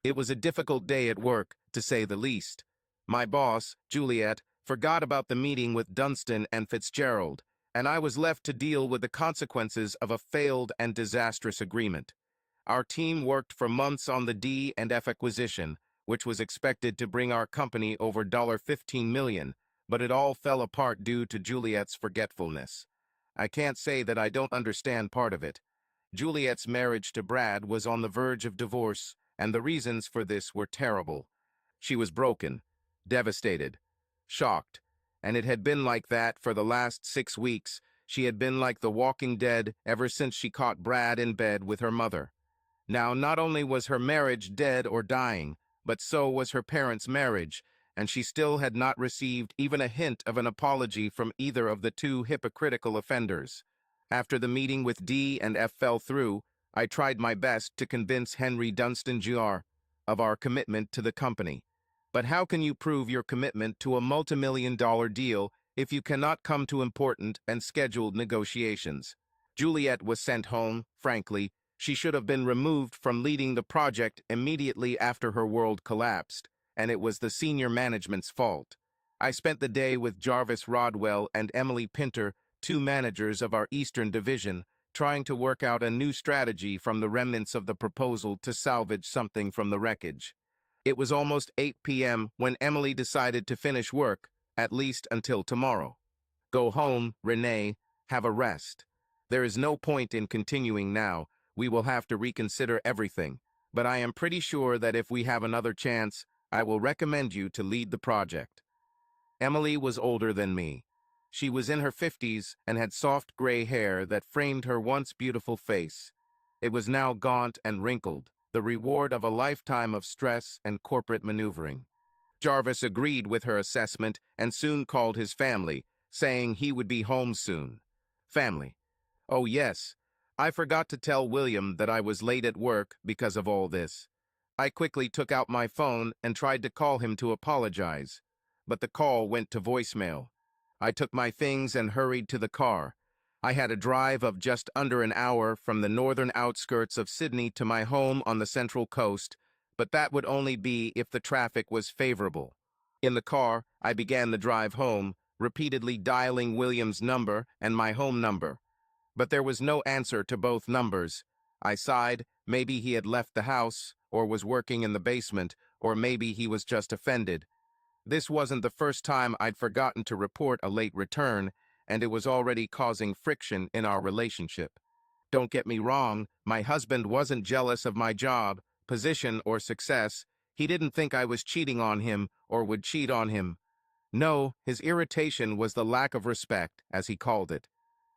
It was a difficult day at work, to say the least. My boss, Juliet, forgot about the meeting with Dunstan and Fitzgerald, and I was left to deal with the consequences of a failed and disastrous agreement. Our team worked for months on the D&F acquisition, which was expected to bring our company over $15 million, but it all fell apart due to Juliet's forgetfulness. I can't say that I don't understand part of it. Juliet's marriage to Brad was on the verge of divorce, and the reasons for this were terrible. She was broken, devastated, shocked, and it had been like that for the last 6 weeks. She had been like the walking dead ever since she caught Brad in bed with her mother. Now, not only was her marriage dead or dying, but so was her parents' marriage, and she still had not received even a hint of an apology from either of the two hypocritical offenders. After the meeting with D&F fell through, I tried my best to convince Henry Dunstan Jr. of our commitment to the company. But how can you prove your commitment to a multimillion-dollar deal if you cannot come to important and scheduled negotiations? Juliet was sent home, frankly. She should have been removed from leading the project immediately after her world collapsed, and it was the senior management's fault. I spent the day with Jarvis Rodwell and Emily Pinter, two managers of our Eastern Division, trying to work out a new strategy from the remnants of the proposal to salvage something from the wreckage. It was almost 8 p.m. when Emily decided to finish work, at least until tomorrow. Go home, Renee, have a rest. There is no point in continuing now. We will have to reconsider everything, but I am pretty sure that if we have another chance, I will recommend you to lead the project. Emily was older than me. She was in her 50s and had soft gray hair that framed her once beautiful face. It was now gaunt and wrinkled, the reward of a lifetime of stress and corporate maneuvering. Jarvis agreed with her assessment and soon called his family, saying he would be home soon. Family. Oh yes, I forgot to tell William that I was late at work because of all this. I quickly took out my phone and tried to call him to apologize, but the call went to voicemail. I took my things and hurried to the car. I had a drive of just under an hour from the northern outskirts of Sydney to my home on the Central Coast, but that would only be if the traffic was favorable. In the car, I began the drive home, repeatedly dialing William's number and my home number. But there was no answer to both numbers. I sighed. Maybe he had left the house, or was working in the basement, or maybe he was just offended. This wasn't the first time I'd forgotten to report a late return, and it was already causing friction in our relationship. Don't get me wrong, my husband wasn't jealous of my job, position, or success. He didn't think I was cheating on him or would cheat on him. No, his irritation was the lack of respect, as he called it.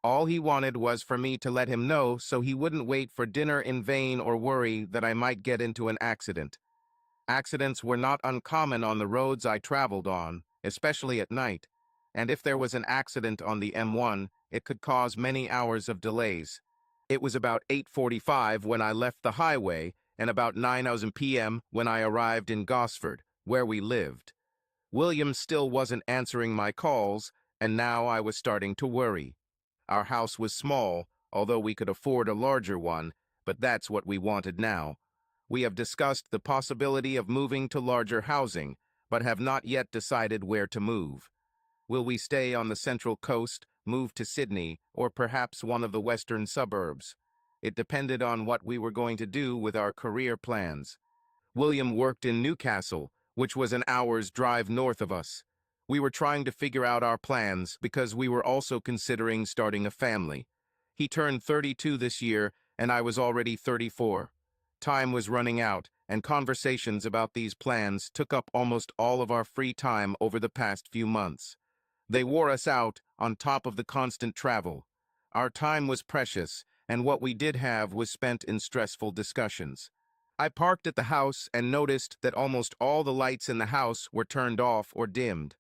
All he wanted was for me to let him know so he wouldn't wait for dinner in vain or worry that I might get into an accident. Accidents were not uncommon on the roads I traveled on, especially at night, and if there was an accident on the M1, it could cause many hours of delays. It was about 8:45 when I left the highway, and about 9 p.m. when I arrived in Gosford, where we lived. William still wasn't answering my calls, and now I was starting to worry. Our house was small, although we could afford a larger one, but that's what we wanted now. We have discussed the possibility of moving to larger housing, but have not yet decided where to move. Will we stay on the Central Coast, move to Sydney, or perhaps one of the western suburbs? It depended on what we were going to do with our career plans. William worked in Newcastle, which was an hour's drive north of us. We were trying to figure out our plans because we were also considering starting a family. He turned 32 this year, and I was already 34. Time was running out, and conversations about these plans took up almost all of our free time over the past few months. They wore us out on top of the constant travel. Our time was precious, and what we did have was spent in stressful discussions. I parked at the house and noticed that almost all the lights in the house were turned off or dimmed.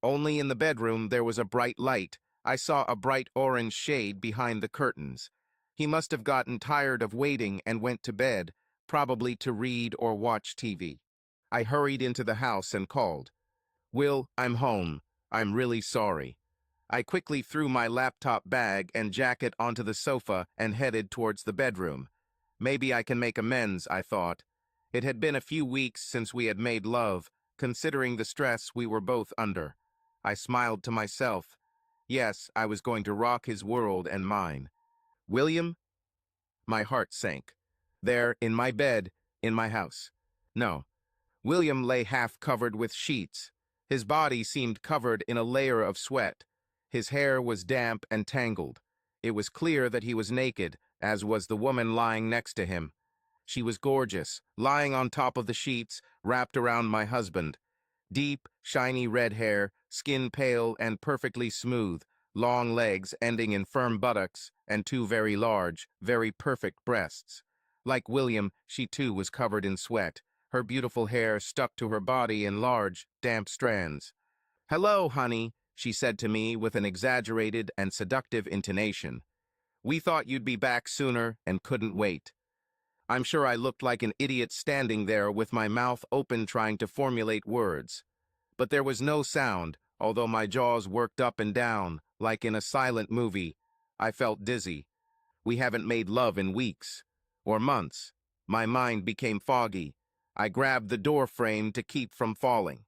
Only in the bedroom there was a bright light. I saw a bright orange shade behind the curtains. He must have gotten tired of waiting and went to bed, probably to read or watch TV. I hurried into the house and called. "Will, I'm home. I'm really sorry." I quickly threw my laptop bag and jacket onto the sofa and headed towards the bedroom. Maybe I can make amends, I thought. It had been a few weeks since we had made love, considering the stress we were both under. I smiled to myself. Yes, I was going to rock his world and mine. William? My heart sank. There, in my bed, in my house. No. William lay half covered with sheets. His body seemed covered in a layer of sweat. His hair was damp and tangled. It was clear that he was naked, as was the woman lying next to him. She was gorgeous, lying on top of the sheets, wrapped around my husband. Deep, shiny red hair, skin pale and perfectly smooth, long legs ending in firm buttocks, and two very large, very perfect breasts. Like William, she too was covered in sweat. Her beautiful hair stuck to her body in large, damp strands. "Hello, honey," she said to me with an exaggerated and seductive intonation. "We thought you'd be back sooner and couldn't wait." I'm sure I looked like an idiot standing there with my mouth open trying to formulate words. But there was no sound, although my jaws worked up and down, like in a silent movie. I felt dizzy. We haven't made love in weeks. Or months. My mind became foggy. I grabbed the door frame to keep from falling.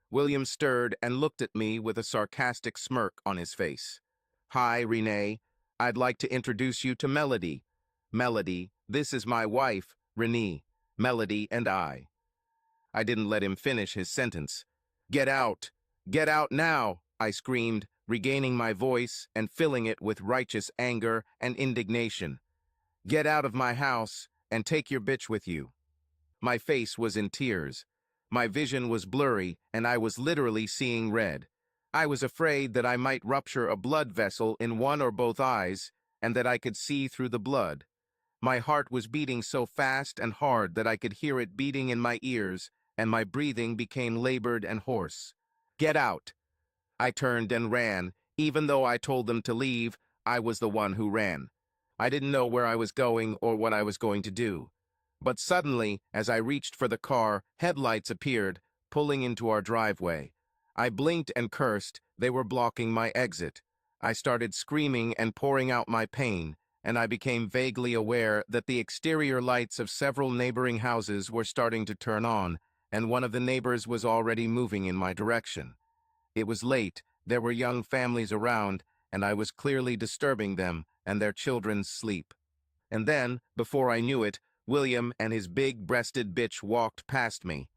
William stirred and looked at me with a sarcastic smirk on his face. "Hi, Renee. I'd like to introduce you to Melody. Melody, this is my wife, Renee. Melody and I." I didn't let him finish his sentence. "Get out! Get out now!" I screamed, regaining my voice and filling it with righteous anger and indignation. "Get out of my house and take your bitch with you." My face was in tears. My vision was blurry, and I was literally seeing red. I was afraid that I might rupture a blood vessel in one or both eyes, and that I could see through the blood. My heart was beating so fast and hard that I could hear it beating in my ears, and my breathing became labored and hoarse. "Get out!" I turned and ran. Even though I told them to leave, I was the one who ran. I didn't know where I was going or what I was going to do. But suddenly, as I reached for the car, headlights appeared, pulling into our driveway. I blinked and cursed. They were blocking my exit. I started screaming and pouring out my pain, and I became vaguely aware that the exterior lights of several neighboring houses were starting to turn on, and one of the neighbors was already moving in my direction. It was late, there were young families around, and I was clearly disturbing them and their children's sleep. And then, before I knew it, William and his big-breasted bitch walked past me.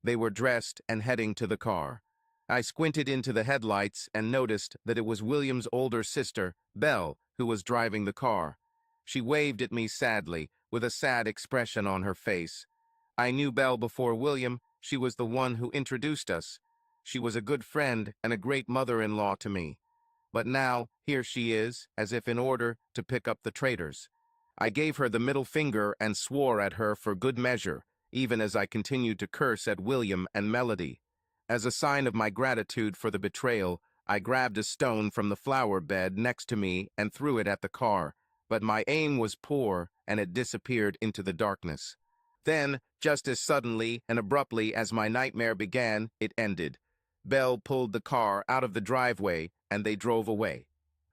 They were dressed and heading to the car. I squinted into the headlights and noticed that it was William's older sister, Belle, who was driving the car. She waved at me sadly, with a sad expression on her face. I knew Belle before William. She was the one who introduced us. She was a good friend and a great mother-in-law to me. But now, here she is, as if in order to pick up the traitors. I gave her the middle finger and swore at her for good measure, even as I continued to curse at William and Melody. As a sign of my gratitude for the betrayal, I grabbed a stone from the flower bed next to me and threw it at the car, but my aim was poor and it disappeared into the darkness. Then, just as suddenly and abruptly as my nightmare began, it ended. Belle pulled the car out of the driveway and they drove away.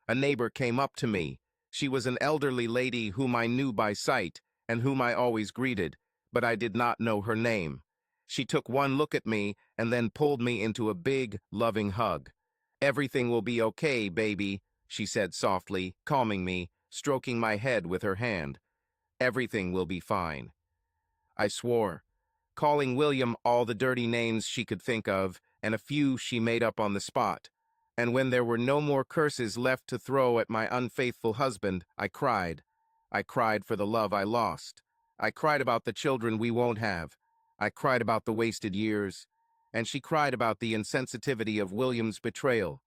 A neighbor came up to me. She was an elderly lady whom I knew by sight and whom I always greeted, but I did not know her name. She took one look at me and then pulled me into a big, loving hug. "Everything will be okay, baby," she said softly, calming me, stroking my head with her hand. "Everything will be fine." I swore, calling William all the dirty names she could think of, and a few she made up on the spot. And when there were no more curses left to throw at my unfaithful husband, I cried. I cried for the love I lost. I cried about the children we won't have. I cried about the wasted years. And she cried about the insensitivity of William's betrayal.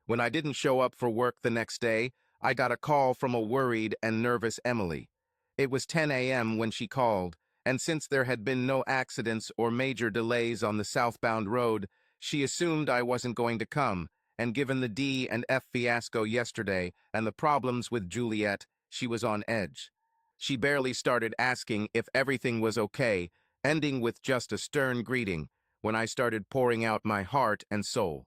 When I didn't show up for work the next day, I got a call from a worried and nervous Emily. It was 10 a.m. when she called, and since there had been no accidents or major delays on the southbound road, she assumed I wasn't going to come, and given the D and F fiasco yesterday and the problems with Juliet, she was on edge. She barely started asking if everything was okay, ending with just a stern greeting, when I started pouring out my heart and soul.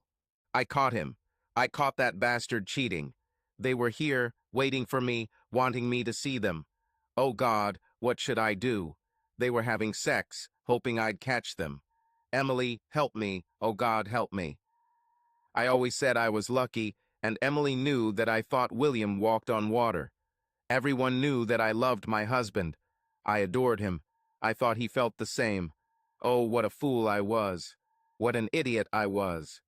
I caught him. I caught that bastard cheating. They were here, waiting for me, wanting me to see them. Oh God, what should I do? They were having sex, hoping I'd catch them. Emily, help me. Oh God, help me. I always said I was lucky, and Emily knew that I thought William walked on water. Everyone knew that I loved my husband. I adored him. I thought he felt the same. Oh, what a fool I was. What an idiot I was.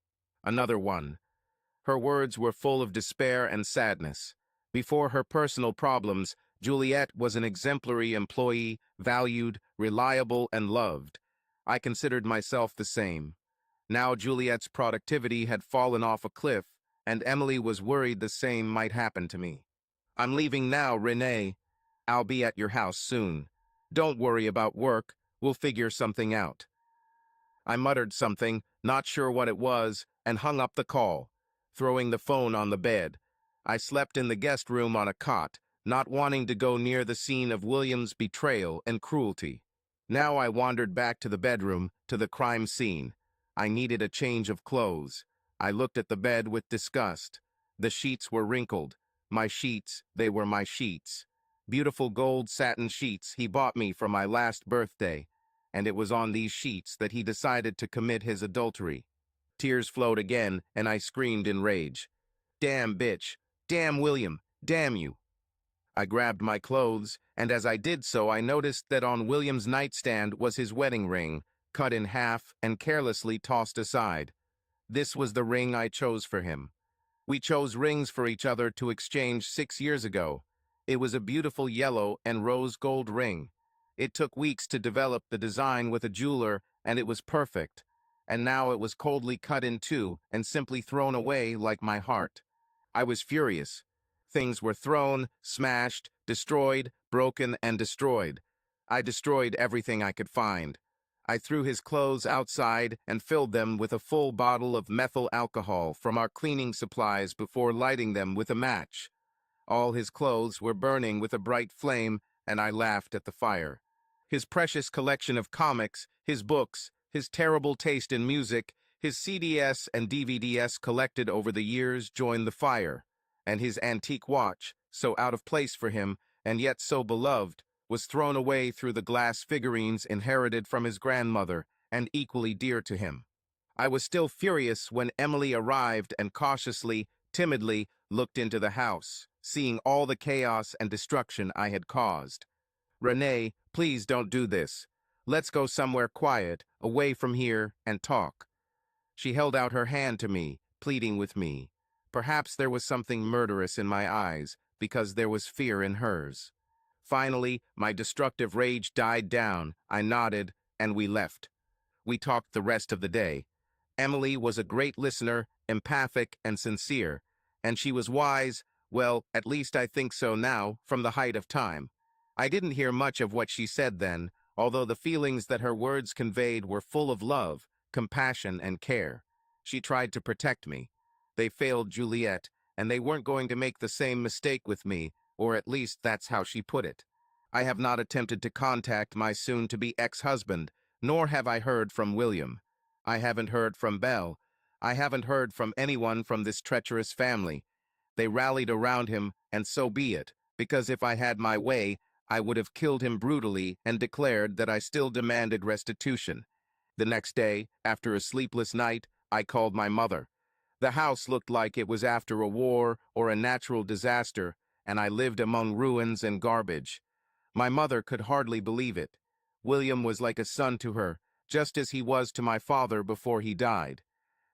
Another one. Her words were full of despair and sadness. Before her personal problems, Juliet was an exemplary employee, valued, reliable, and loved. I considered myself the same. Now Juliet's productivity had fallen off a cliff, and Emily was worried the same might happen to me. I'm leaving now, Renee. I'll be at your house soon. Don't worry about work. We'll figure something out. I muttered something, not sure what it was, and hung up the call, throwing the phone on the bed. I slept in the guest room on a cot, not wanting to go near the scene of William's betrayal and cruelty. Now I wandered back to the bedroom, to the crime scene. I needed a change of clothes. I looked at the bed with disgust. The sheets were wrinkled. My sheets, they were my sheets. Beautiful gold satin sheets he bought me for my last birthday, and it was on these sheets that he decided to commit his adultery. Tears flowed again, and I screamed in rage. Damn bitch! Damn William! Damn you! I grabbed my clothes, and as I did so I noticed that on William's nightstand was his wedding ring, cut in half and carelessly tossed aside. This was the ring I chose for him. We chose rings for each other to exchange 6 years ago. It was a beautiful yellow and rose gold ring. It took weeks to develop the design with a jeweler, and it was perfect. And now it was coldly cut in two and simply thrown away like my heart. I was furious. Things were thrown, smashed, destroyed, broken, and destroyed. I destroyed everything I could find. I threw his clothes outside and filled them with a full bottle of methyl alcohol from our cleaning supplies before lighting them with a match. All his clothes were burning with a bright flame, and I laughed at the fire. His precious collection of comics, his books, his terrible taste in music, his CDs and DVDs collected over the years joined the fire, and his antique watch, so out of place for him, and yet so beloved, was thrown away through the glass figurines inherited from his grandmother and equally dear to him. I was still furious when Emily arrived and cautiously, timidly, looked into the house, seeing all the chaos and destruction I had caused. Renee, please don't do this. Let's go somewhere quiet, away from here, and talk. She held out her hand to me, pleading with me. Perhaps there was something murderous in my eyes, because there was fear in hers. Finally, my destructive rage died down. I nodded, and we left. We talked the rest of the day. Emily was a great listener, empathic and sincere, and she was wise, well, at least I think so now, from the height of time. I didn't hear much of what she said then, although the feelings that her words conveyed were full of love, compassion, and care. She tried to protect me. They failed Juliet, and they weren't going to make the same mistake with me, or at least that's how she put it. I have not attempted to contact my soon-to-be ex-husband, nor have I heard from William. I haven't heard from Belle. I haven't heard from anyone from this treacherous family. They rallied around him, and so be it, because if I had my way, I would have killed him brutally and declared that I still demanded restitution. The next day, after a sleepless night, I called my mother. The house looked like it was after a war or a natural disaster, and I lived among ruins and garbage. My mother could hardly believe it. William was like a son to her, just as he was to my father before he died.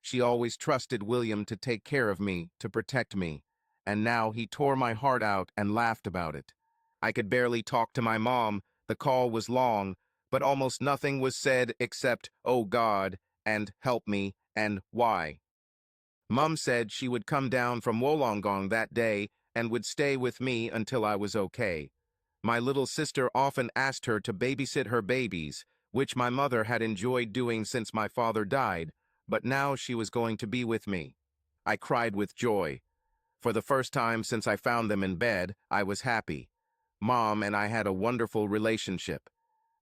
She always trusted William to take care of me, to protect me, and now he tore my heart out and laughed about it. I could barely talk to my mom. The call was long, but almost nothing was said except, "Oh God," and "Help me," and "Why?" Mum said she would come down from Wollongong that day and would stay with me until I was okay. My little sister often asked her to babysit her babies, which my mother had enjoyed doing since my father died, but now she was going to be with me. I cried with joy. For the first time since I found them in bed, I was happy. Mom and I had a wonderful relationship.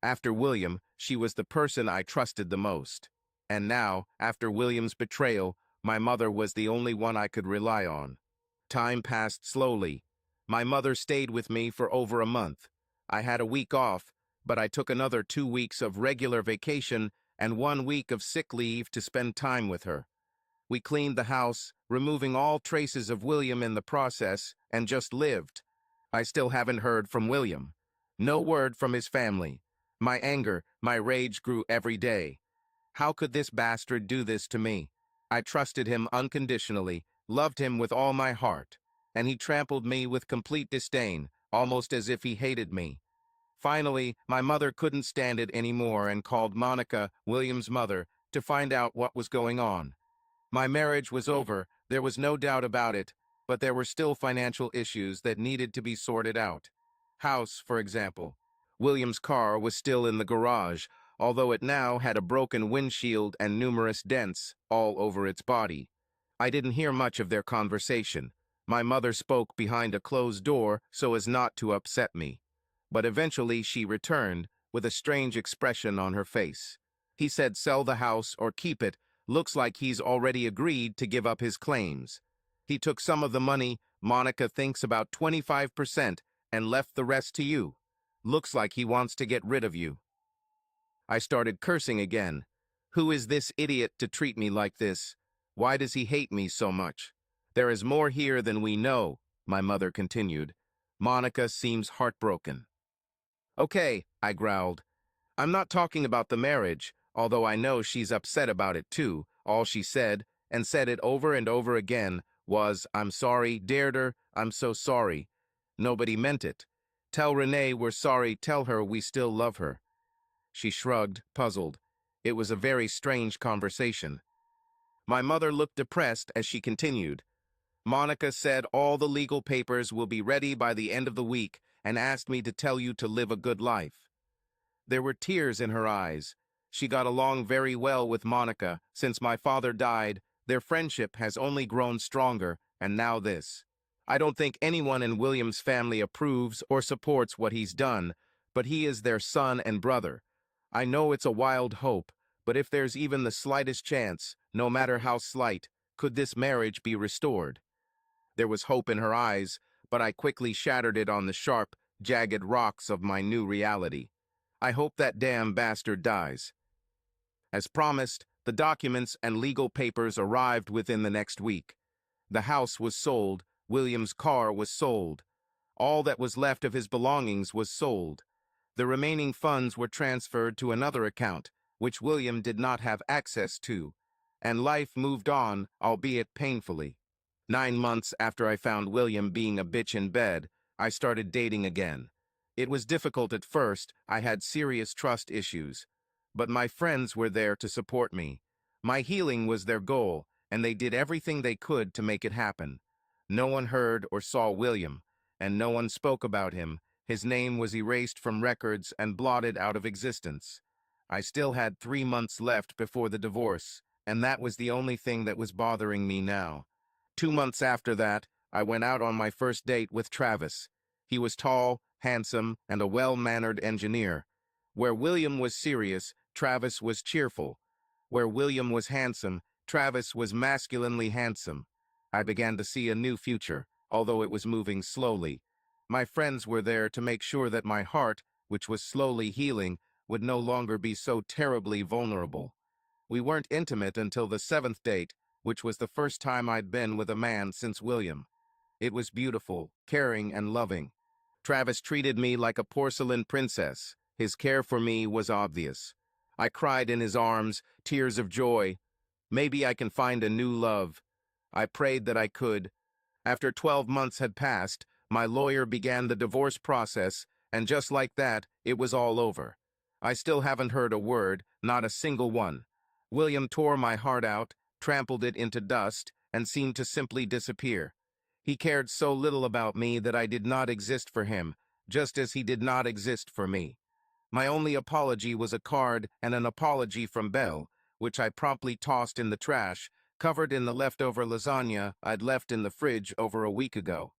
After William, she was the person I trusted the most. And now, after William's betrayal, my mother was the only one I could rely on. Time passed slowly. My mother stayed with me for over a month. I had a week off, but I took another 2 weeks of regular vacation and 1 week of sick leave to spend time with her. We cleaned the house, removing all traces of William in the process, and just lived. I still haven't heard from William. No word from his family. My anger, my rage grew every day. How could this bastard do this to me? I trusted him unconditionally, loved him with all my heart, and he trampled me with complete disdain, almost as if he hated me. Finally, my mother couldn't stand it anymore and called Monica, William's mother, to find out what was going on. My marriage was over, there was no doubt about it, but there were still financial issues that needed to be sorted out. House, for example. William's car was still in the garage, although it now had a broken windshield and numerous dents all over its body. I didn't hear much of their conversation. My mother spoke behind a closed door so as not to upset me. But eventually she returned, with a strange expression on her face. He said sell the house or keep it. Looks like he's already agreed to give up his claims. He took some of the money, Monica thinks about 25%, and left the rest to you. Looks like he wants to get rid of you. I started cursing again. Who is this idiot to treat me like this? Why does he hate me so much? There is more here than we know, my mother continued. Monica seems heartbroken. Okay, I growled. I'm not talking about the marriage, although I know she's upset about it too. All she said, and said it over and over again, was, I'm sorry, dear, I'm so sorry. Nobody meant it. Tell Renee we're sorry, tell her we still love her. She shrugged, puzzled. It was a very strange conversation. My mother looked depressed as she continued. Monica said all the legal papers will be ready by the end of the week and asked me to tell you to live a good life. There were tears in her eyes. She got along very well with Monica. Since my father died, their friendship has only grown stronger, and now this. I don't think anyone in William's family approves or supports what he's done, but he is their son and brother. I know it's a wild hope, but if there's even the slightest chance, no matter how slight, could this marriage be restored? There was hope in her eyes, but I quickly shattered it on the sharp, jagged rocks of my new reality. I hope that damn bastard dies. As promised, the documents and legal papers arrived within the next week. The house was sold, William's car was sold. All that was left of his belongings was sold. The remaining funds were transferred to another account, which William did not have access to, and life moved on, albeit painfully. 9 months after I found William being a bitch in bed, I started dating again. It was difficult at first, I had serious trust issues. But my friends were there to support me. My healing was their goal, and they did everything they could to make it happen. No one heard or saw William, and no one spoke about him. His name was erased from records and blotted out of existence. I still had 3 months left before the divorce, and that was the only thing that was bothering me now. 2 months after that, I went out on my first date with Travis. He was tall, handsome, and a well-mannered engineer. Where William was serious, Travis was cheerful. Where William was handsome, Travis was masculinely handsome. I began to see a new future, although it was moving slowly. My friends were there to make sure that my heart, which was slowly healing, would no longer be so terribly vulnerable. We weren't intimate until the 7th date, which was the first time I'd been with a man since William. It was beautiful, caring, and loving. Travis treated me like a porcelain princess. His care for me was obvious. I cried in his arms, tears of joy. Maybe I can find a new love. I prayed that I could. After 12 months had passed, my lawyer began the divorce process, and just like that, it was all over. I still haven't heard a word, not a single one. William tore my heart out, trampled it into dust, and seemed to simply disappear. He cared so little about me that I did not exist for him, just as he did not exist for me. My only apology was a card and an apology from Belle, which I promptly tossed in the trash, covered in the leftover lasagna I'd left in the fridge over a week ago.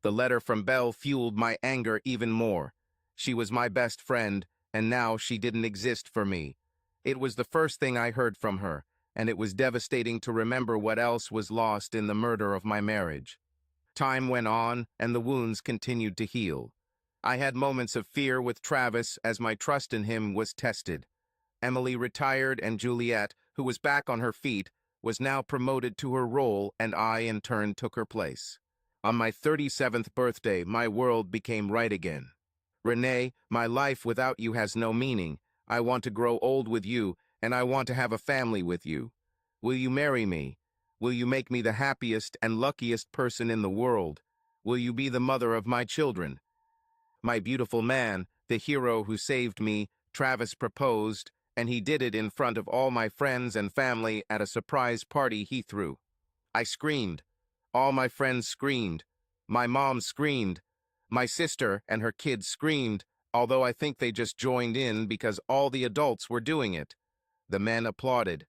The letter from Belle fueled my anger even more. She was my best friend, and now she didn't exist for me. It was the first thing I heard from her, and it was devastating to remember what else was lost in the murder of my marriage. Time went on, and the wounds continued to heal. I had moments of fear with Travis as my trust in him was tested. Emily retired and Juliet, who was back on her feet, was now promoted to her role and I in turn took her place. On my 37th birthday, my world became right again. Renee, my life without you has no meaning. I want to grow old with you, and I want to have a family with you. Will you marry me? Will you make me the happiest and luckiest person in the world? Will you be the mother of my children? My beautiful man, the hero who saved me, Travis proposed, and he did it in front of all my friends and family at a surprise party he threw. I screamed. All my friends screamed. My mom screamed. My sister and her kids screamed, although I think they just joined in because all the adults were doing it. The men applauded.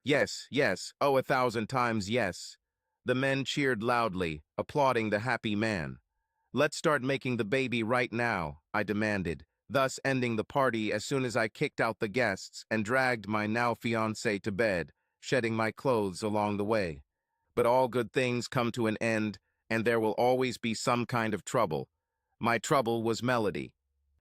Yes, yes, oh, 1,000 times yes. The men cheered loudly, applauding the happy man. Let's start making the baby right now, I demanded, thus ending the party as soon as I kicked out the guests and dragged my now fiancé to bed, shedding my clothes along the way. But all good things come to an end, and there will always be some kind of trouble. My trouble was Melody.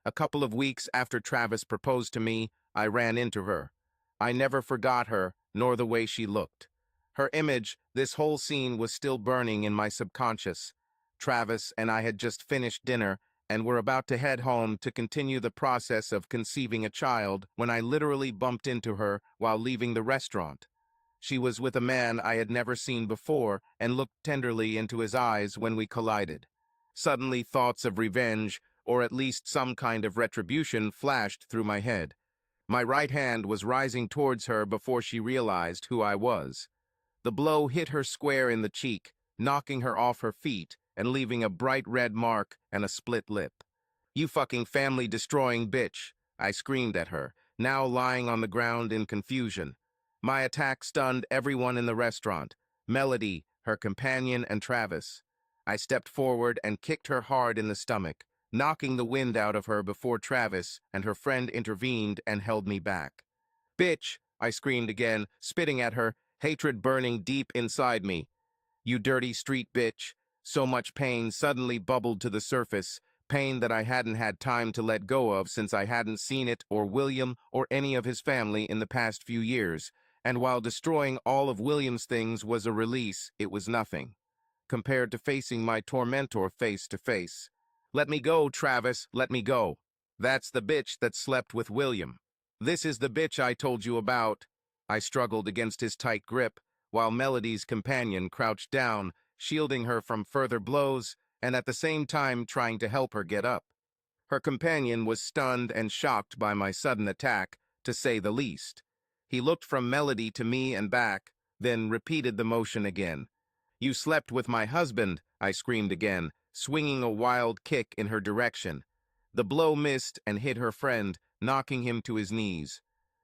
A couple of weeks after Travis proposed to me, I ran into her. I never forgot her, nor the way she looked. Her image, this whole scene was still burning in my subconscious. Travis and I had just finished dinner and were about to head home to continue the process of conceiving a child when I literally bumped into her while leaving the restaurant. She was with a man I had never seen before and looked tenderly into his eyes when we collided. Suddenly, thoughts of revenge, or at least some kind of retribution, flashed through my head. My right hand was rising towards her before she realized who I was. The blow hit her square in the cheek, knocking her off her feet and leaving a bright red mark and a split lip. "You fucking family-destroying bitch," I screamed at her, now lying on the ground in confusion. My attack stunned everyone in the restaurant, Melody, her companion, and Travis. I stepped forward and kicked her hard in the stomach, knocking the wind out of her before Travis and her friend intervened and held me back. "Bitch," I screamed again, spitting at her, hatred burning deep inside me. "You dirty street bitch." So much pain suddenly bubbled to the surface, pain that I hadn't had time to let go of since I hadn't seen it or William or any of his family in the past few years. And while destroying all of William's things was a release, it was nothing compared to facing my tormentor face to face. "Let me go, Travis, let me go. That's the bitch that slept with William. This is the bitch I told you about." I struggled against his tight grip, while Melody's companion crouched down, shielding her from further blows and at the same time trying to help her get up. Her companion was stunned and shocked by my sudden attack, to say the least. He looked from Melody to me and back, then repeated the motion again. "You slept with my husband," I screamed again, swinging a wild kick in her direction. The blow missed and hit her friend, knocking him to his knees.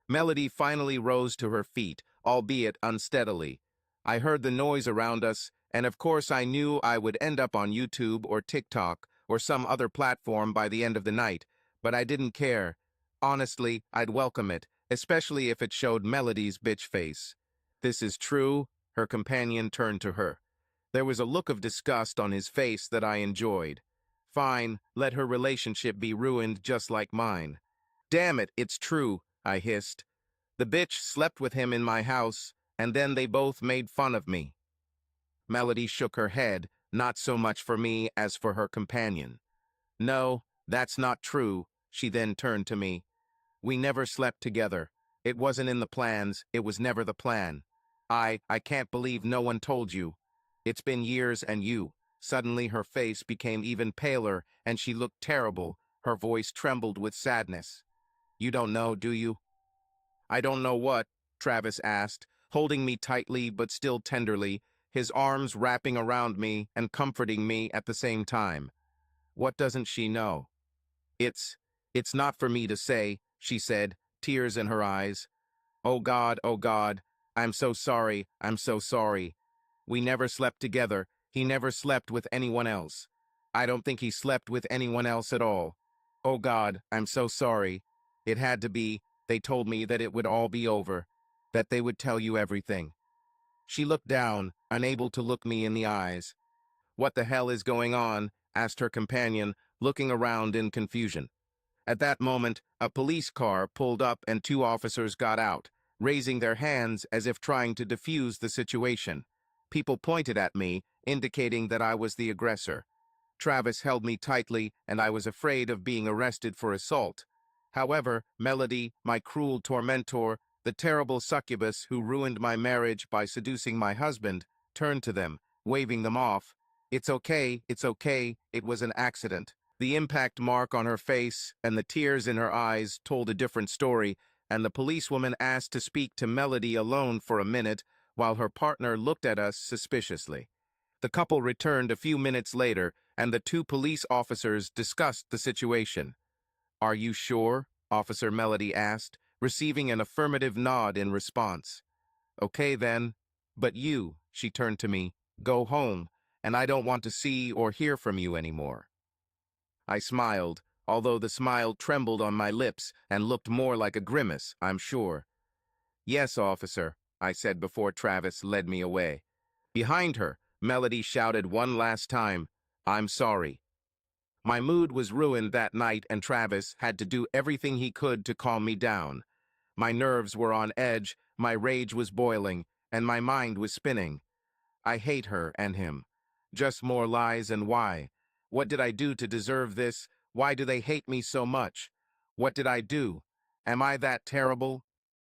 Melody finally rose to her feet, albeit unsteadily. I heard the noise around us, and of course I knew I would end up on YouTube or TikTok or some other platform by the end of the night, but I didn't care. Honestly, I'd welcome it, especially if it showed Melody's bitch face. "This is true?" Her companion turned to her. There was a look of disgust on his face that I enjoyed. Fine, let her relationship be ruined just like mine. "Damn it, it's true," I hissed. "The bitch slept with him in my house, and then they both made fun of me." Melody shook her head, not so much for me as for her companion. "No, that's not true." She then turned to me. "We never slept together. It wasn't in the plans, it was never the plan. I can't believe no one told you. It's been years and you." Suddenly her face became even paler and she looked terrible. Her voice trembled with sadness. "You don't know, do you?" "I don't know what?" Travis asked, holding me tightly but still tenderly, his arms wrapping around me and comforting me at the same time. "What doesn't she know?" It's not for me to say," she said, tears in her eyes. Oh God, I'm so sorry, I'm so sorry. We never slept together, he never slept with anyone else. I don't think he slept with anyone else at all. Oh God, I'm so sorry. It had to be, they told me that it would all be over, that they would tell you everything." She looked down, unable to look me in the eyes. "What the hell is going on?" asked her companion, looking around in confusion. At that moment, a police car pulled up and two officers got out, raising their hands as if trying to defuse the situation. People pointed at me, indicating that I was the aggressor. Travis held me tightly, and I was afraid of being arrested for assault. However, Melody, my cruel tormentor, the terrible succubus who ruined my marriage by seducing my husband, turned to them, waving them off. It's okay, it was an accident. The impact mark on her face and the tears in her eyes told a different story, and the policewoman asked to speak to Melody alone for a minute while her partner looked at us suspiciously. The couple returned a few minutes later, and the two police officers discussed the situation. "Are you sure?" Officer Melody asked, receiving an affirmative nod in response. "Okay then. But you," she turned to me, "go home, and I don't want to see or hear from you anymore." I smiled, although the smile trembled on my lips and looked more like a grimace, I'm sure. "Yes, officer," I said before Travis led me away. Behind her, Melody shouted one last time, "I'm sorry." My mood was ruined that night, and Travis had to do everything he could to calm me down. My nerves were on edge, my rage was boiling, and my mind was spinning. I hate her and him. Just more lies, and why? What did I do to deserve this? Why do they hate me so much? What did I do? Am I that terrible?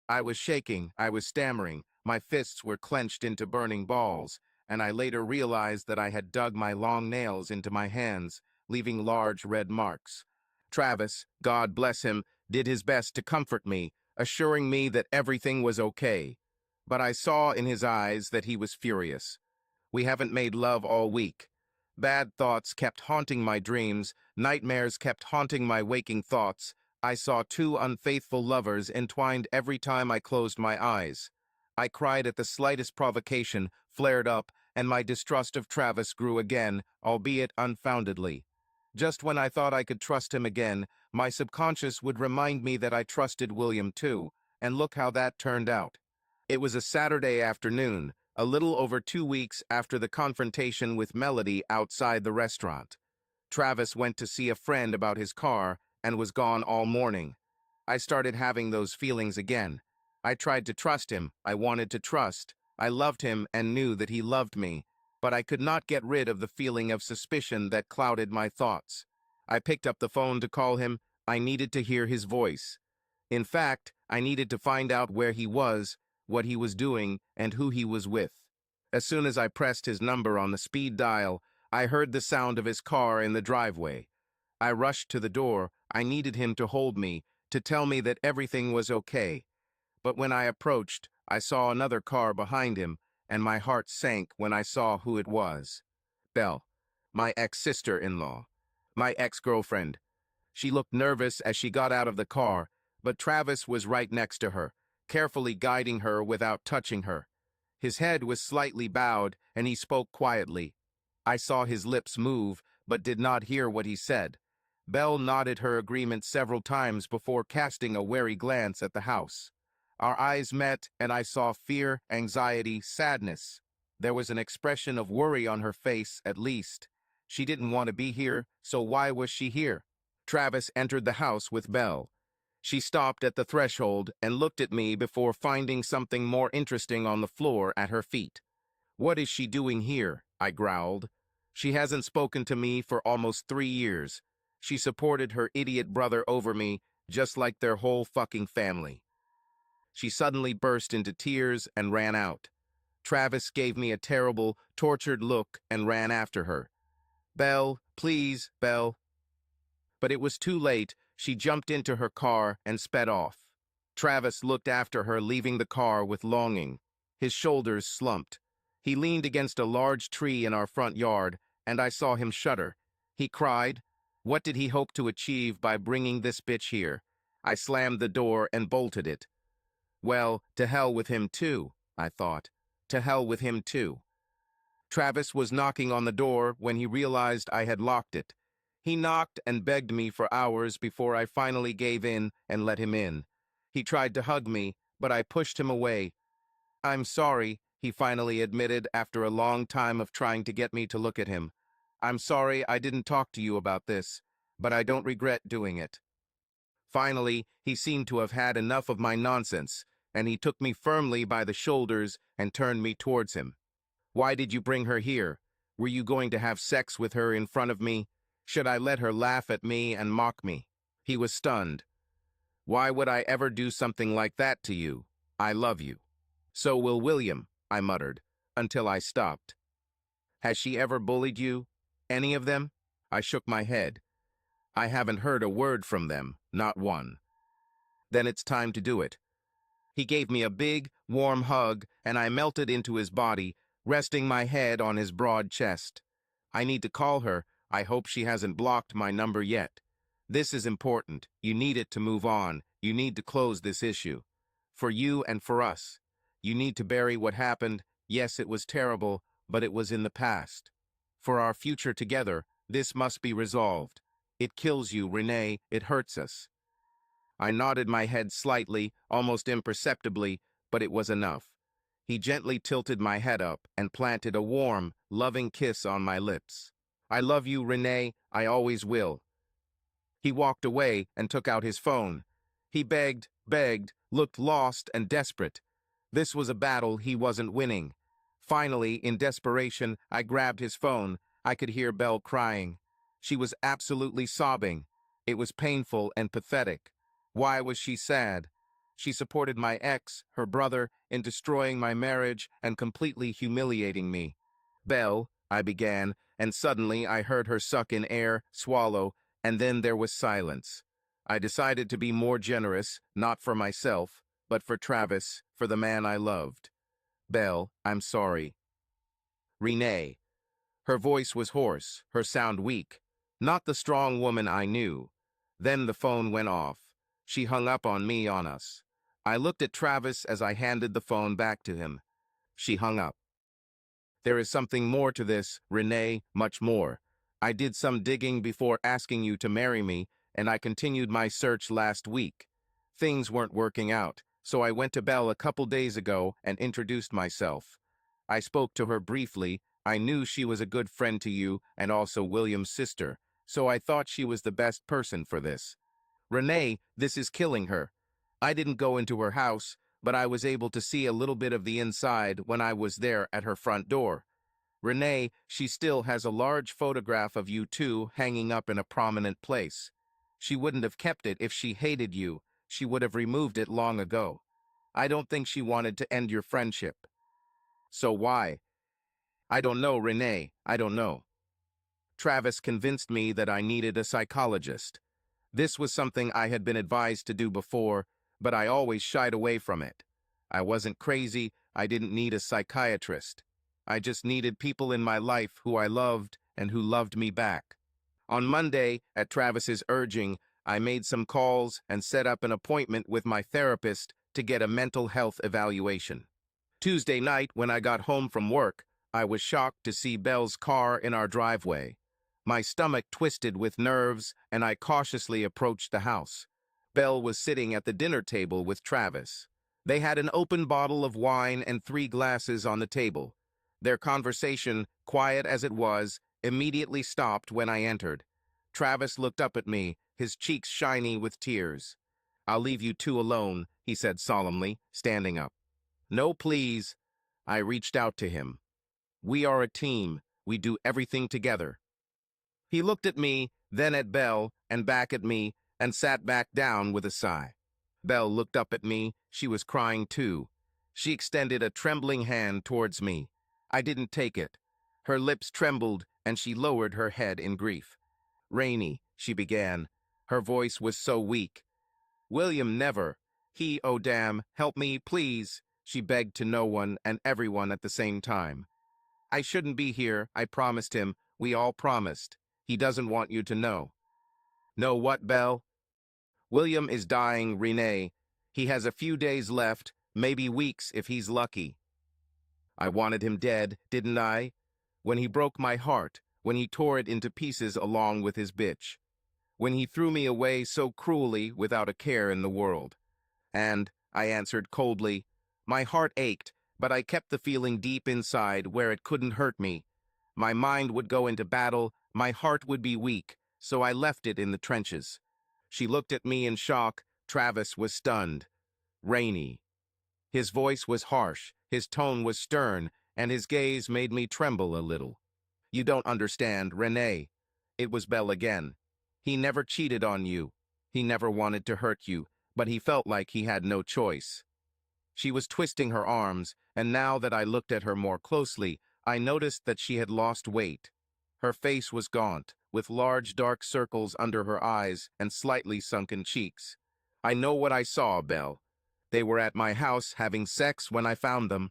I was shaking, I was stammering, my fists were clenched into burning balls, and I later realized that I had dug my long nails into my hands, leaving large red marks. Travis, God bless him, did his best to comfort me, assuring me that everything was okay. But I saw in his eyes that he was furious. We haven't made love all week. Bad thoughts kept haunting my dreams, nightmares kept haunting my waking thoughts. I saw two unfaithful lovers entwined every time I closed my eyes. I cried at the slightest provocation, flared up, and my distrust of Travis grew again, albeit unfoundedly. Just when I thought I could trust him again, my subconscious would remind me that I trusted William too, and look how that turned out. It was a Saturday afternoon, a little over 2 weeks after the confrontation with Melody outside the restaurant. Travis went to see a friend about his car and was gone all morning. I started having those feelings again. I tried to trust him, I wanted to trust. I loved him and knew that he loved me, but I could not get rid of the feeling of suspicion that clouded my thoughts. I picked up the phone to call him. I needed to hear his voice. In fact, I needed to find out where he was, what he was doing, and who he was with. As soon as I pressed his number on the speed dial, I heard the sound of his car in the driveway. I rushed to the door. I needed him to hold me, to tell me that everything was okay. But when I approached, I saw another car behind him, and my heart sank when I saw who it was. Belle, my ex-sister-in-law, my ex-girlfriend. She looked nervous as she got out of the car, but Travis was right next to her, carefully guiding her without touching her. His head was slightly bowed, and he spoke quietly. I saw his lips move, but did not hear what he said. Belle nodded her agreement several times before casting a wary glance at the house. Our eyes met, and I saw fear, anxiety, sadness. There was an expression of worry on her face, at least. She didn't want to be here, so why was she here? Travis entered the house with Belle. She stopped at the threshold and looked at me before finding something more interesting on the floor at her feet. "What is she doing here?" I growled. "She hasn't spoken to me for almost 3 years. She supported her idiot brother over me, just like their whole fucking family." She suddenly burst into tears and ran out. Travis gave me a terrible, tortured look and ran after her. "Belle, please, Belle." But it was too late. She jumped into her car and sped off. Travis looked after her, leaving the car with longing. His shoulders slumped. He leaned against a large tree in our front yard, and I saw him shudder. He cried. What did he hope to achieve by bringing this bitch here? I slammed the door and bolted it. Well, to hell with him too, I thought. To hell with him too. Travis was knocking on the door when he realized I had locked it. He knocked and begged me for hours before I finally gave in and let him in. He tried to hug me, but I pushed him away. "I'm sorry," he finally admitted after a long time of trying to get me to look at him. "I'm sorry I didn't talk to you about this. but I don't regret doing it. Finally, he seemed to have had enough of my nonsense, and he took me firmly by the shoulders and turned me towards him. Why did you bring her here? Were you going to have sex with her in front of me? Should I let her laugh at me and mock me? He was stunned. Why would I ever do something like that to you? I love you. So will William, I muttered, until I stopped. Has she ever bullied you? Any of them? I shook my head. I haven't heard a word from them, not one. Then it's time to do it. He gave me a big, warm hug, and I melted into his body, resting my head on his broad chest. I need to call her. I hope she hasn't blocked my number yet. This is important. You need it to move on. You need to close this issue. For you and for us. You need to bury what happened. Yes, it was terrible, but it was in the past. For our future together, this must be resolved. It kills you, Renee. It hurts us. I nodded my head slightly, almost imperceptibly, but it was enough. He gently tilted my head up and planted a warm, loving kiss on my lips. I love you, Renee. I always will. He walked away and took out his phone. He begged, looked lost and desperate. This was a battle he wasn't winning. Finally, in desperation, I grabbed his phone. I could hear Belle crying. She was absolutely sobbing. It was painful and pathetic. Why was she sad? She supported my ex, her brother, in destroying my marriage and completely humiliating me. Belle, I began, and suddenly I heard her suck in air, swallow, and then there was silence. I decided to be more generous, not for myself, but for Travis, for the man I loved. Belle, I'm sorry. Renee. Her voice was hoarse, her sound weak. Not the strong woman I knew. Then the phone went off. She hung up on us. I looked at Travis as I handed the phone back to him. She hung up. There is something more to this, Renee, much more. I did some digging before asking you to marry me, and I continued my search last week. Things weren't working out, so I went to Belle a couple days ago and introduced myself. I spoke to her briefly. I knew she was a good friend to you and also William's sister, so I thought she was the best person for this. Renee, this is killing her. I didn't go into her house, but I was able to see a little bit of the inside when I was there at her front door. Renee, she still has a large photograph of you two hanging up in a prominent place. She wouldn't have kept it if she hated you. She would have removed it long ago. I don't think she wanted to end your friendship. So why? I don't know, Renee. I don't know. Travis convinced me that I needed a psychologist. This was something I had been advised to do before, but I always shied away from it. I wasn't crazy. I didn't need a psychiatrist. I just needed people in my life who I loved and who loved me back. On Monday, at Travis's urging, I made some calls and set up an appointment with my therapist to get a mental health evaluation. Tuesday night, when I got home from work, I was shocked to see Belle's car in our driveway. My stomach twisted with nerves, and I cautiously approached the house. Belle was sitting at the dinner table with Travis. They had an open bottle of wine and 3 glasses on the table. Their conversation, quiet as it was, immediately stopped when I entered. Travis looked up at me, his cheeks shiny with tears. I'll leave you two alone, he said solemnly, standing up. No, please. I reached out to him. We are a team. We do everything together. He looked at me, then at Belle, and back at me, and sat back down with a sigh. Belle looked up at me. She was crying too. She extended a trembling hand towards me. I didn't take it. Her lips trembled, and she lowered her head in grief. Rainey, she began. Her voice was so weak. William never. He, oh damn, help me, please, she begged to no one and everyone at the same time. I shouldn't be here, I promised him. We all promised. He doesn't want you to know. Know what, Belle? William is dying, Renee. He has a few days left, maybe weeks if he's lucky. I wanted him dead, didn't I? When he broke my heart, when he tore it into pieces along with his bitch. When he threw me away so cruelly without a care in the world. And, I answered coldly, my heart ached, but I kept the feeling deep inside where it couldn't hurt me. My mind would go into battle, my heart would be weak, so I left it in the trenches. She looked at me in shock. Travis was stunned. Rainy. His voice was harsh, his tone was stern, and his gaze made me tremble a little. You don't understand, Renee. It was Bell again. He never cheated on you. He never wanted to hurt you, but he felt like he had no choice. She was twisting her arms, and now that I looked at her more closely, I noticed that she had lost weight. Her face was gaunt, with large dark circles under her eyes and slightly sunken cheeks. I know what I saw, Belle. They were at my house having sex when I found them.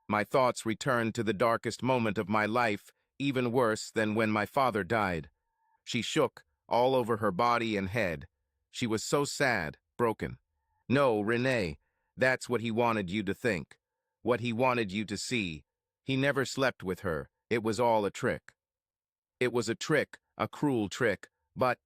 My thoughts returned to the darkest moment of my life, even worse than when my father died. She shook, all over her body and head. She was so sad, broken. No, Renee, that's what he wanted you to think. What he wanted you to see. He never slept with her. It was all a trick. It was a trick, a cruel trick, but,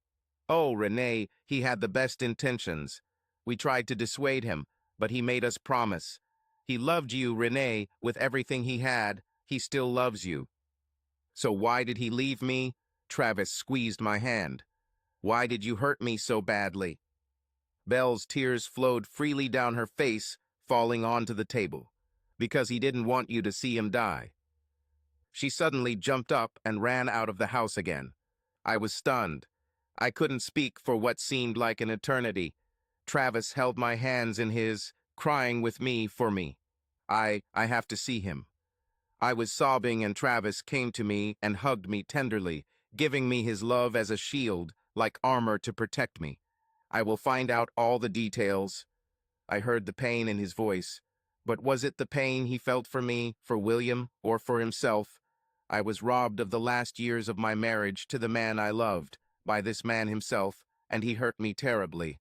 oh, Renee, he had the best intentions. We tried to dissuade him, but he made us promise. He loved you, Renee, with everything he had. He still loves you. So why did he leave me? Travis squeezed my hand. Why did you hurt me so badly? Belle's tears flowed freely down her face, falling onto the table. Because he didn't want you to see him die. She suddenly jumped up and ran out of the house again. I was stunned. I couldn't speak for what seemed like an eternity. Travis held my hands in his, crying with me for me. I have to see him. I was sobbing and Travis came to me and hugged me tenderly, giving me his love as a shield, like armor to protect me. I will find out all the details. I heard the pain in his voice. But was it the pain he felt for me, for William, or for himself? I was robbed of the last years of my marriage to the man I loved, by this man himself, and he hurt me terribly.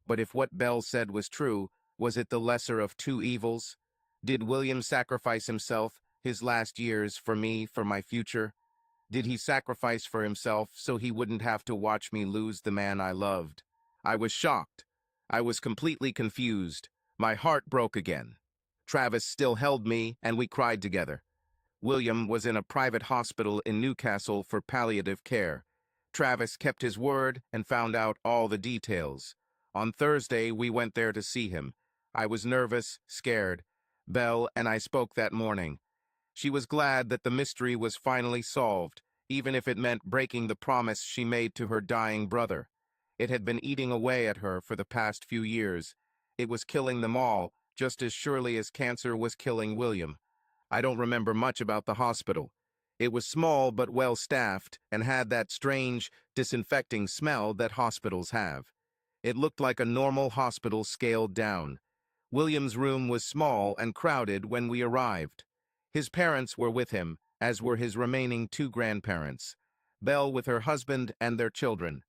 But if what Belle said was true, was it the lesser of two evils? Did William sacrifice himself, his last years, for me, for my future? Did he sacrifice for himself so he wouldn't have to watch me lose the man I loved? I was shocked. I was completely confused. My heart broke again. Travis still held me, and we cried together. William was in a private hospital in Newcastle for palliative care. Travis kept his word and found out all the details. On Thursday, we went there to see him. I was nervous, scared. Belle and I spoke that morning. She was glad that the mystery was finally solved, even if it meant breaking the promise she made to her dying brother. It had been eating away at her for the past few years. It was killing them all, just as surely as cancer was killing William. I don't remember much about the hospital. It was small but well-staffed and had that strange, disinfecting smell that hospitals have. It looked like a normal hospital scaled down. William's room was small and crowded when we arrived. His parents were with him, as were his remaining two grandparents, Belle with her husband and their children.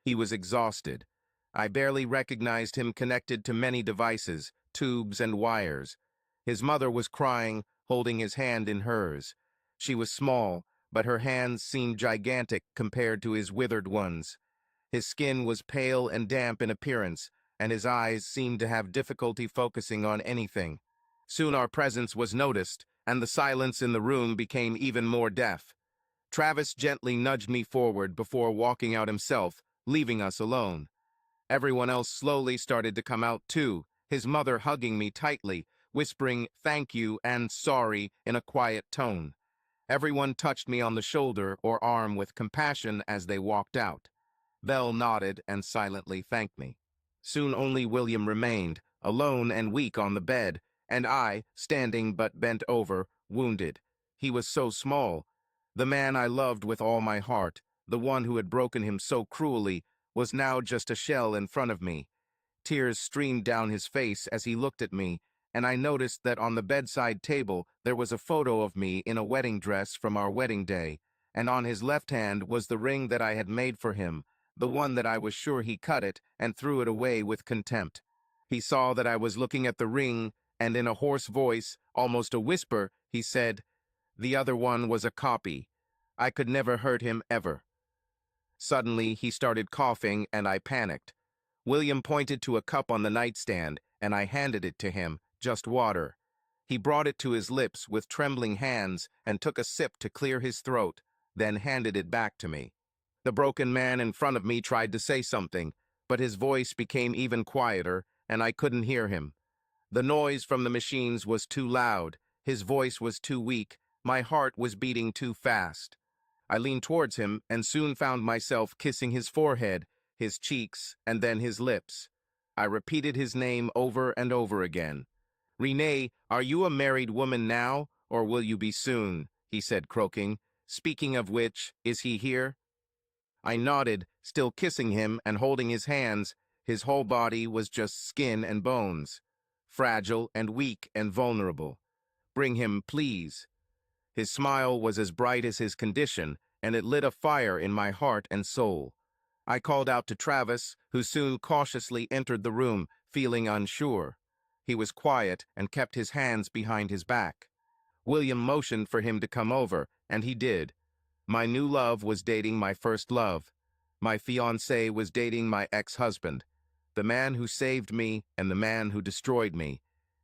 He was exhausted. I barely recognized him connected to many devices, tubes and wires. His mother was crying, holding his hand in hers. She was small, but her hands seemed gigantic compared to his withered ones. His skin was pale and damp in appearance, and his eyes seemed to have difficulty focusing on anything. Soon our presence was noticed, and the silence in the room became even more deaf. Travis gently nudged me forward before walking out himself, leaving us alone. Everyone else slowly started to come out too, his mother hugging me tightly, whispering thank you and sorry in a quiet tone. Everyone touched me on the shoulder or arm with compassion as they walked out. Belle nodded and silently thanked me. Soon only William remained, alone and weak on the bed, and I, standing but bent over, wounded. He was so small. The man I loved with all my heart, the one who had broken him so cruelly, was now just a shell in front of me. Tears streamed down his face as he looked at me, and I noticed that on the bedside table there was a photo of me in a wedding dress from our wedding day, and on his left hand was the ring that I had made for him, the one that I was sure he cut it and threw it away with contempt. He saw that I was looking at the ring, and in a hoarse voice, almost a whisper, he said, "The other one was a copy. I could never hurt him ever." Suddenly, he started coughing, and I panicked. William pointed to a cup on the nightstand, and I handed it to him, just water. He brought it to his lips with trembling hands and took a sip to clear his throat, then handed it back to me. The broken man in front of me tried to say something, but his voice became even quieter, and I couldn't hear him. The noise from the machines was too loud, his voice was too weak, my heart was beating too fast. I leaned towards him and soon found myself kissing his forehead, his cheeks, and then his lips. I repeated his name over and over again. "Renee, are you a married woman now, or will you be soon?" he said, croaking. "Speaking of which, is he here?" I nodded, still kissing him and holding his hands. His whole body was just skin and bones, fragile and weak and vulnerable. "Bring him, please." His smile was as bright as his condition, and it lit a fire in my heart and soul. I called out to Travis, who soon cautiously entered the room, feeling unsure. He was quiet and kept his hands behind his back. William motioned for him to come over, and he did. My new love was dating my first love. My fiancé was dating my ex-husband, the man who saved me and the man who destroyed me.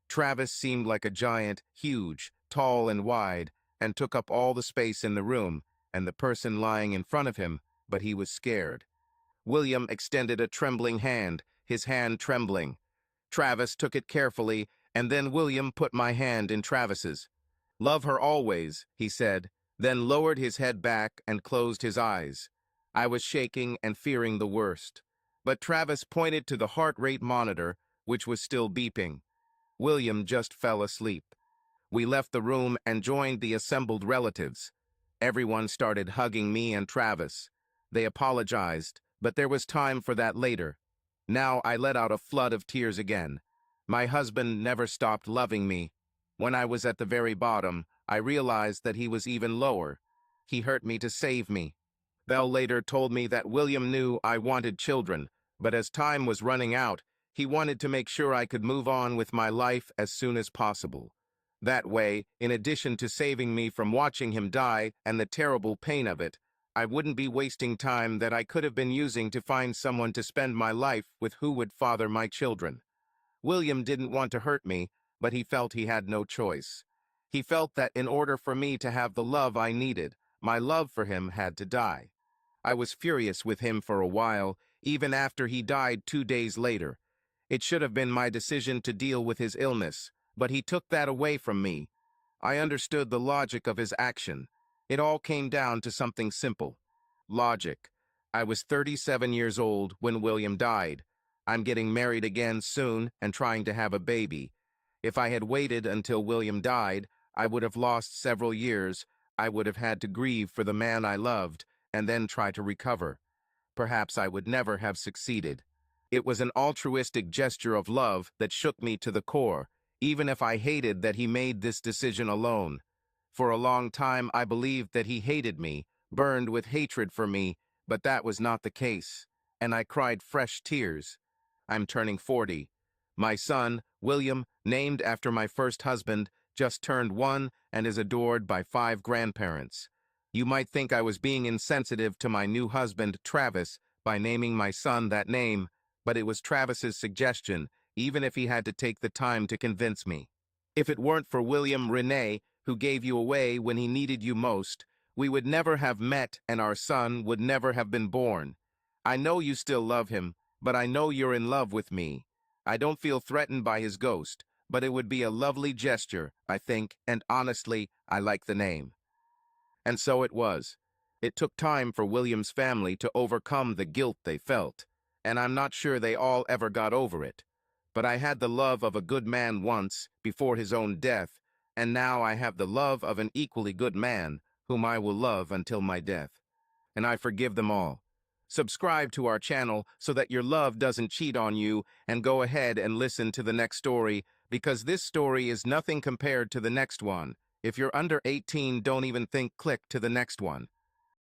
Travis seemed like a giant, huge, tall and wide, and took up all the space in the room, and the person lying in front of him, but he was scared. William extended a trembling hand, his hand trembling. Travis took it carefully, and then William put my hand in Travis's. "Love her always," he said, then lowered his head back and closed his eyes. I was shaking and fearing the worst. But Travis pointed to the heart rate monitor, which was still beeping. William just fell asleep. We left the room and joined the assembled relatives. Everyone started hugging me and Travis. They apologized, but there was time for that later. Now I let out a flood of tears again. My husband never stopped loving me. When I was at the very bottom, I realized that he was even lower. He hurt me to save me. Bell later told me that William knew I wanted children, but as time was running out, he wanted to make sure I could move on with my life as soon as possible. That way, in addition to saving me from watching him die and the terrible pain of it, I wouldn't be wasting time that I could have been using to find someone to spend my life with who would father my children. William didn't want to hurt me, but he felt he had no choice. He felt that in order for me to have the love I needed, my love for him had to die. I was furious with him for a while, even after he died 2 days later. It should have been my decision to deal with his illness, but he took that away from me. I understood the logic of his action. It all came down to something simple. Logic. I was 37 years old when William died. I'm getting married again soon and trying to have a baby. If I had waited until William died, I would have lost several years. I would have had to grieve for the man I loved and then try to recover. Perhaps I would never have succeeded. It was an altruistic gesture of love that shook me to the core, even if I hated that he made this decision alone. For a long time, I believed that he hated me, burned with hatred for me, but that was not the case, and I cried fresh tears. I'm turning 40. My son, William, named after my first husband, just turned 1 and is adored by 5 grandparents. You might think I was being insensitive to my new husband, Travis, by naming my son that name, but it was Travis's suggestion, even if he had to take the time to convince me. If it weren't for William Renee, who gave you away when he needed you most, we would never have met and our son would never have been born. I know you still love him, but I know you're in love with me. I don't feel threatened by his ghost, but it would be a lovely gesture, I think, and honestly, I like the name. And so it was. It took time for William's family to overcome the guilt they felt, and I'm not sure they all ever got over it. But I had the love of a good man once, before his own death, and now I have the love of an equally good man, whom I will love until my death. And I forgive them all. Subscribe to our channel so that your love doesn't cheat on you, and go ahead and listen to the next story, because this story is nothing compared to the next one. If you're under 18, don't even think click to the next one.